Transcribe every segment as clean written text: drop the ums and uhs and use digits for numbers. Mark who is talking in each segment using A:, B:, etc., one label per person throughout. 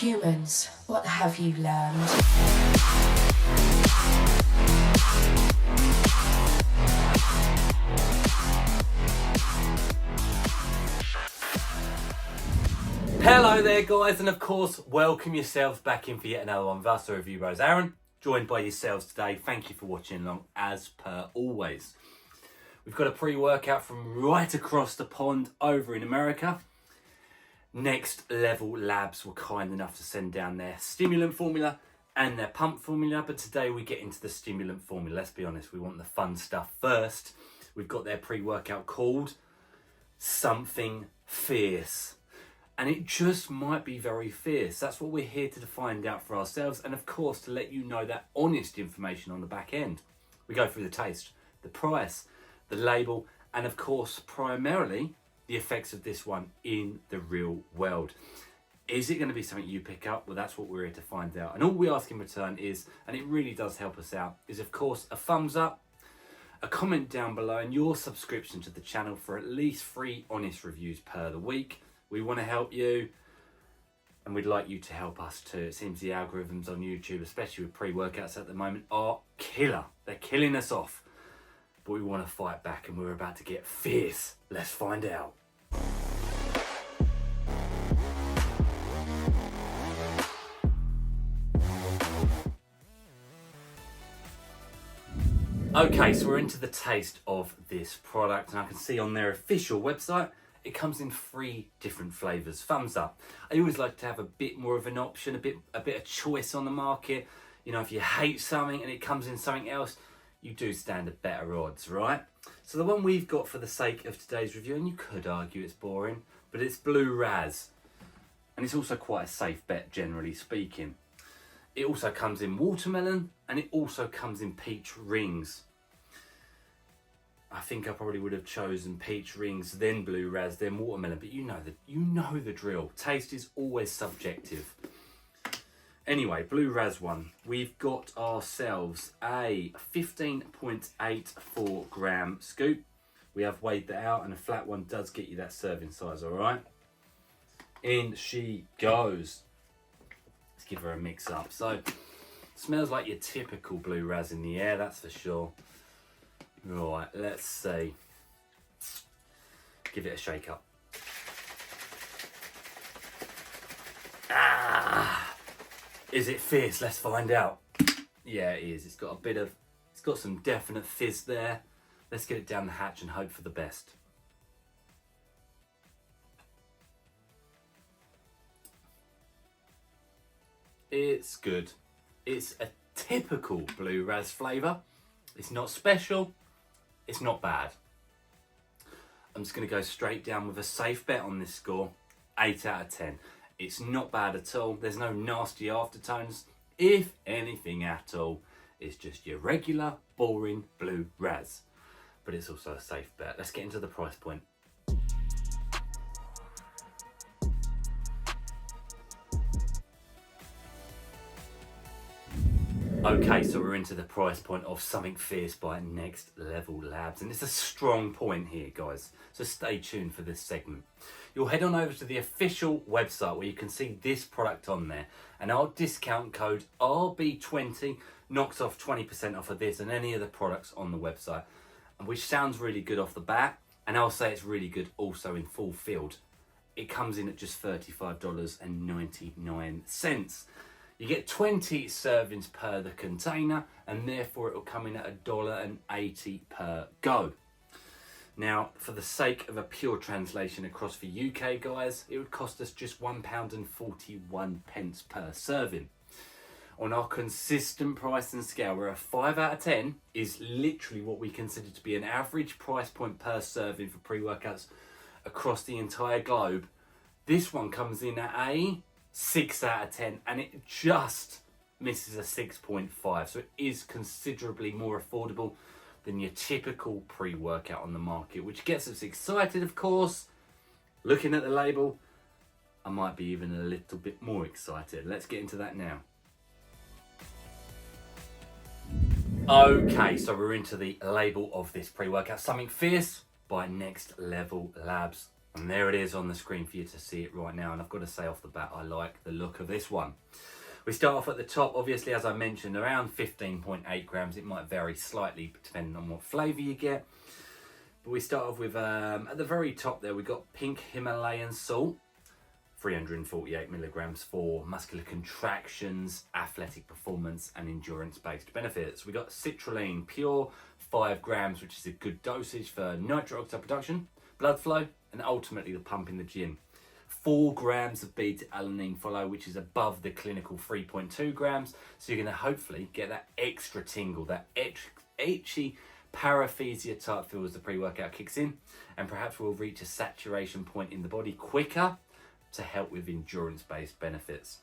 A: Humans, what have you learned?
B: Hello there guys, and of course welcome yourselves back in for yet another one of us, the Review Bros. Aaron, joined by yourselves today. Thank you for watching along as per always. We've got a pre-workout from right across the pond over in America. Next Level Labs were kind enough to send down their stimulant formula and their pump formula, but today we get into the stimulant formula. Let's be honest, we want the fun stuff first. We've got their pre-workout called Something Fierce. And it just might be very fierce. That's what we're here to find out for ourselves. And of course, to let you know that honest information on the back end. We go through the taste, the price, the label, and of course, primarily, the effects of this one in the real world. Is it going to be something you pick up? Well, that's what we're here to find out. And all we ask in return is, and it really does help us out, is of course, a thumbs up, a comment down below, and your subscription to the channel for at least 3 honest reviews per the week. We want to help you, and we'd like you to help us too. It seems the algorithms on YouTube, especially with pre-workouts at the moment, are killer. They're killing us off. But we want to fight back, and we're about to get fierce. Let's find out. Okay, so we're into the taste of this product, and I can see on their official website, it comes in 3 different flavours. Thumbs up. I always like to have a bit more of an option, a bit of choice on the market. You know, if you hate something and it comes in something else, you do stand a better odds, right? So the one we've got for the sake of today's review, and you could argue it's boring, but it's Blue Raz. And it's also quite a safe bet, generally speaking. It also comes in watermelon, and it also comes in peach rings. I think I probably would have chosen peach rings, then Blue Raz, then watermelon, but you know the drill. Taste is always subjective. Anyway, Blue Raz one. We've got ourselves a 15.84 gram scoop. We have weighed that out, and a flat one does get you that serving size, all right? In she goes. Let's give her a mix up. So, smells like your typical Blue Raz in the air, that's for sure. Right, let's see. Give it a shake up. Is it fierce? Let's find out. Yeah, it is. It's got some definite fizz there. Let's get it down the hatch and hope for the best. It's good. It's a typical Blue Raz flavour. It's not special. It's not bad. I'm just going to go straight down with a safe bet on this score. 8 out of 10. It's not bad at all. There's no nasty aftertones. If anything at all, it's just your regular, boring Blue Raz. But it's also a safe bet. Let's get into the price point. Okay, so we're into the price point of Something Fierce by Next Level Labs, and it's a strong point here, guys, so stay tuned for this segment. You'll head on over to the official website where you can see this product on there, and our discount code RB20 knocks off 20% off of this and any of the products on the website, which sounds really good off the bat, and I'll say it's really good also in full field. It comes in at just $35.99. You get 20 servings per the container, and therefore it will come in at $1.80 per go. Now, for the sake of a pure translation across for UK guys, it would cost us just £1.41 per serving. On our consistent price and scale, where a 5 out of 10 is literally what we consider to be an average price point per serving for pre-workouts across the entire globe, this one comes in at a 6 out of 10, and it just misses a 6.5, so it is considerably more affordable than your typical pre-workout on the market, which gets us excited, of course. Looking at the label, I might be even a little bit more excited. Let's get into that now. Okay, so we're into the label of this pre-workout. Something Fierce by Next Level Labs. And there it is on the screen for you to see it right now. And I've got to say off the bat, I like the look of this one. We start off at the top, obviously, as I mentioned, around 15.8 grams. It might vary slightly depending on what flavour you get. But we start off with, at the very top there, we've got pink Himalayan salt, 348 milligrams for muscular contractions, athletic performance, and endurance-based benefits. We got citrulline pure, 5 grams, which is a good dosage for nitric oxide production, blood flow, and ultimately the pump in the gym. 4 grams of beta-alanine follow, which is above the clinical 3.2 grams. So you're going to hopefully get that extra tingle, that itchy paresthesia type feel as the pre-workout kicks in. And perhaps we'll reach a saturation point in the body quicker to help with endurance-based benefits.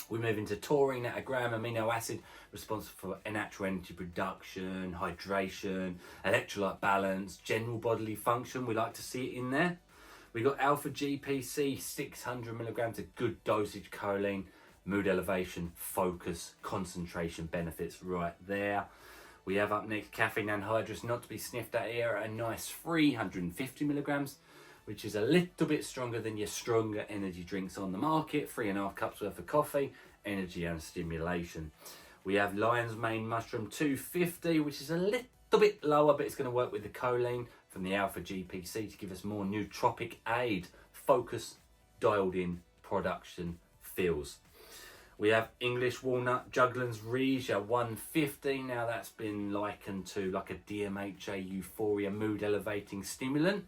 B: We move into taurine at a gram, amino acid, responsible for natural energy production, hydration, electrolyte balance, general bodily function. We like to see it in there. We got alpha GPC, 600 milligrams, a good dosage, choline, mood elevation, focus, concentration benefits right there. We have up next caffeine anhydrous, not to be sniffed at here, a nice 350 milligrams, which is a little bit stronger than your stronger energy drinks on the market. 3.5 cups worth of coffee, energy and stimulation. We have lion's mane mushroom 250, which is a little bit lower, but it's going to work with the choline from the alpha GPC to give us more nootropic aid, focus, dialed in production feels. We have English walnut juglans regia 150. Now that's been likened to like a DMHA euphoria mood elevating stimulant.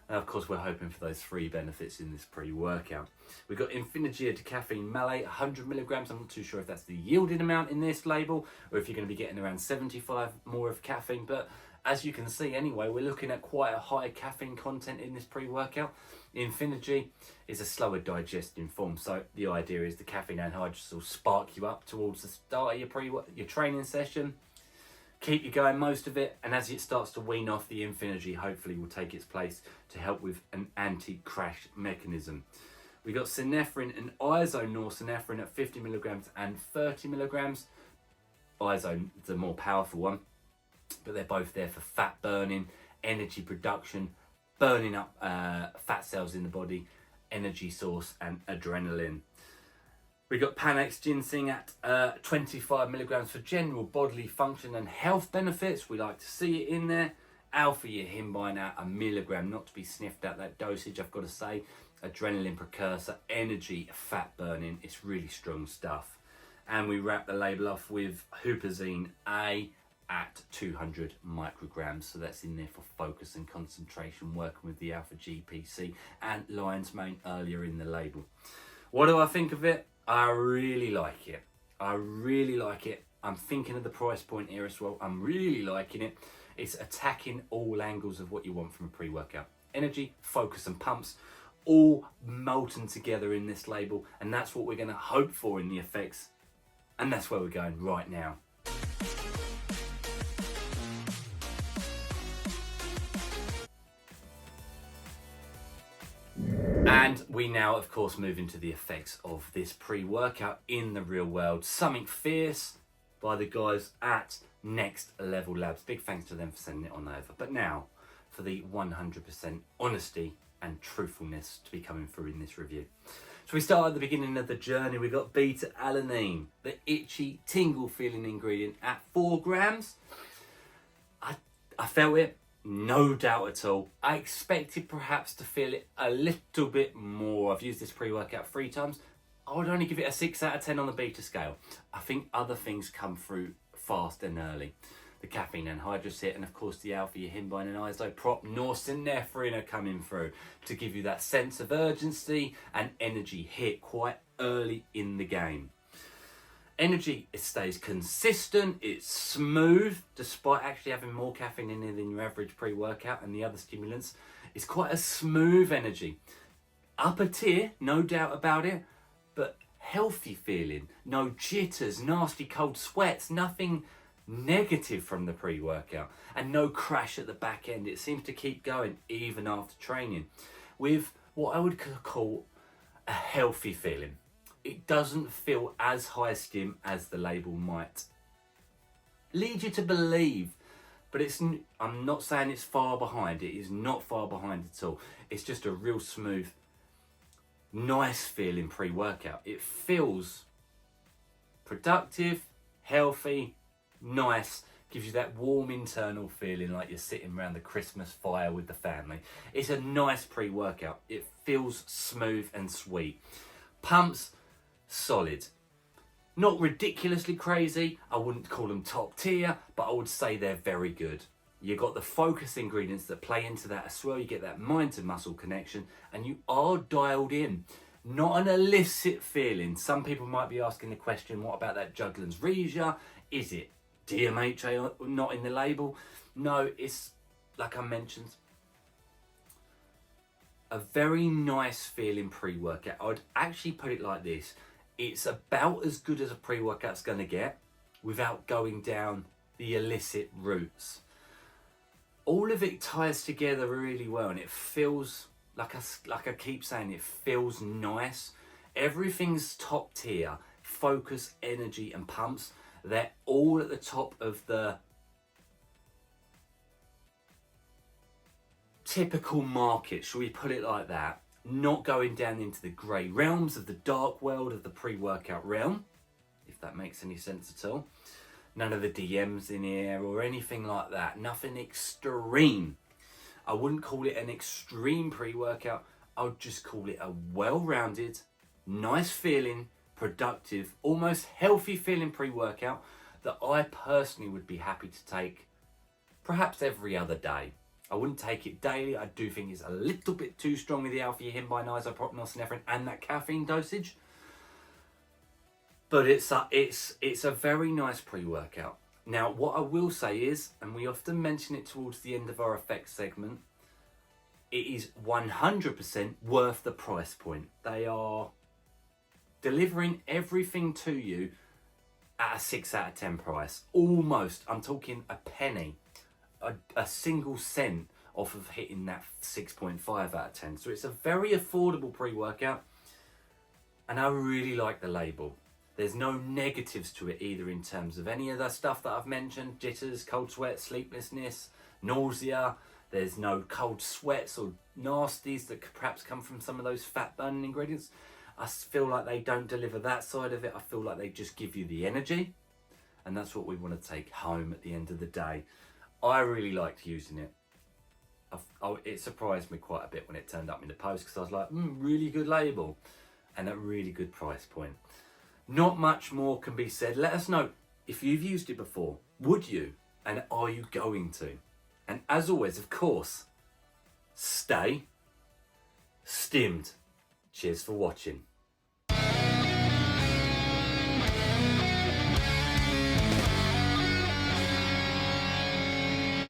B: And of course, we're hoping for those 3 benefits in this pre-workout. We've got Infinergia caffeine malate, 100 milligrams. I'm not too sure if that's the yielded amount in this label or if you're going to be getting around 75 more of caffeine. But as you can see anyway, we're looking at quite a high caffeine content in this pre-workout. Infinergy is a slower digesting form. So the idea is the caffeine anhydrous will spark you up towards the start of your training session. Keep you going most of it, and as it starts to wean off, the Infinergy hopefully will take its place to help with an anti-crash mechanism. We got synephrine and isonorepinephrine at 50 milligrams and 30 milligrams. Iso is the more powerful one, but they're both there for fat burning, energy production, burning up fat cells in the body, energy source, and adrenaline. We got Panax ginseng at 25 milligrams for general bodily function and health benefits. We like to see it in there. Alpha yohimbine at 1 milligram, not to be sniffed at that dosage, I've got to say. Adrenaline precursor, energy, fat burning. It's really strong stuff. And we wrap the label off with huperzine A at 200 micrograms. So that's in there for focus and concentration, working with the alpha GPC and lion's mane earlier in the label. What do I think of it? I really like it. I really like it. I'm thinking of the price point here as well. I'm really liking it. It's attacking all angles of what you want from a pre-workout. Energy, focus and pumps, all molten together in this label. And that's what we're going to hope for in the effects. And that's where we're going right now. And we now, of course, move into the effects of this pre-workout in the real world. Something Fierce by the guys at Next Level Labs. Big thanks to them for sending it on over. But now, for the 100% honesty and truthfulness to be coming through in this review. So we start at the beginning of the journey. We got beta-alanine, the itchy, tingle-feeling ingredient at 4 grams. I felt it. No doubt at all. I expected perhaps to feel it a little bit more. I've used this pre-workout 3 times. I would only give it a 6 out of 10 on the beta scale. I think other things come through fast and early. The caffeine anhydrous hit, and of course the alpha yohimbine and isonorepinephrine are coming through to give you that sense of urgency and energy hit quite early in the game. Energy, it stays consistent, it's smooth, despite actually having more caffeine in it than your average pre-workout and the other stimulants. It's quite a smooth energy. Upper tier, no doubt about it, but healthy feeling. No jitters, nasty cold sweats, nothing negative from the pre-workout, and no crash at the back end. It seems to keep going even after training with what I would call a healthy feeling. It doesn't feel as high stim as the label might lead you to believe, But I'm not saying it's far behind. It is not far behind at all. It's just a real smooth, nice feeling pre-workout. It feels productive, healthy, nice, gives you that warm internal feeling like you're sitting around the Christmas fire with the family. It's a nice pre-workout. It feels smooth and sweet. Pumps, solid. Not ridiculously crazy. I wouldn't call them top tier, but I would say they're very good. You've got the focus ingredients that play into that as well. You get that mind to muscle connection and you are dialed in. Not an illicit feeling. Some people might be asking the question, what about that Juggler's Regia? Is it DMHA not in the label? No, it's, like I mentioned, a very nice feeling pre-workout. I would actually put it like this. It's about as good as a pre-workout's going to get without going down the illicit routes. All of it ties together really well and it feels, like I keep saying, it feels nice. Everything's top tier. Focus, energy and pumps. They're all at the top of the typical market, shall we put it like that? Not going down into the grey realms of the dark world of the pre-workout realm, if that makes any sense at all. None of the DMs in here or anything like that. Nothing extreme. I wouldn't call it an extreme pre-workout. I would just call it a well-rounded, nice feeling, productive, almost healthy feeling pre-workout that I personally would be happy to take perhaps every other day. I wouldn't take it daily. I do think it's a little bit too strong with the alpha-himbind, isopropanol, and that caffeine dosage. But it's a very nice pre-workout. Now, what I will say is, and we often mention it towards the end of our effects segment, it is 100% worth the price point. They are delivering everything to you at a 6 out of 10 price. Almost, I'm talking a penny, a single cent off of hitting that 6.5 out of 10. So it's a very affordable pre-workout and I really like the label. There's no negatives to it either in terms of any of the stuff that I've mentioned, jitters, cold sweat, sleeplessness, nausea. There's no cold sweats or nasties that could perhaps come from some of those fat burning ingredients. I feel like they don't deliver that side of it. I feel like they just give you the energy and that's what we want to take home at the end of the day. I really liked using it. It surprised me quite a bit when it turned up in the post because I was like, really good label and a really good price point. Not much more can be said. Let us know if you've used it before. Would you? And are you going to? And as always, of course, stay stimmed. Cheers for watching.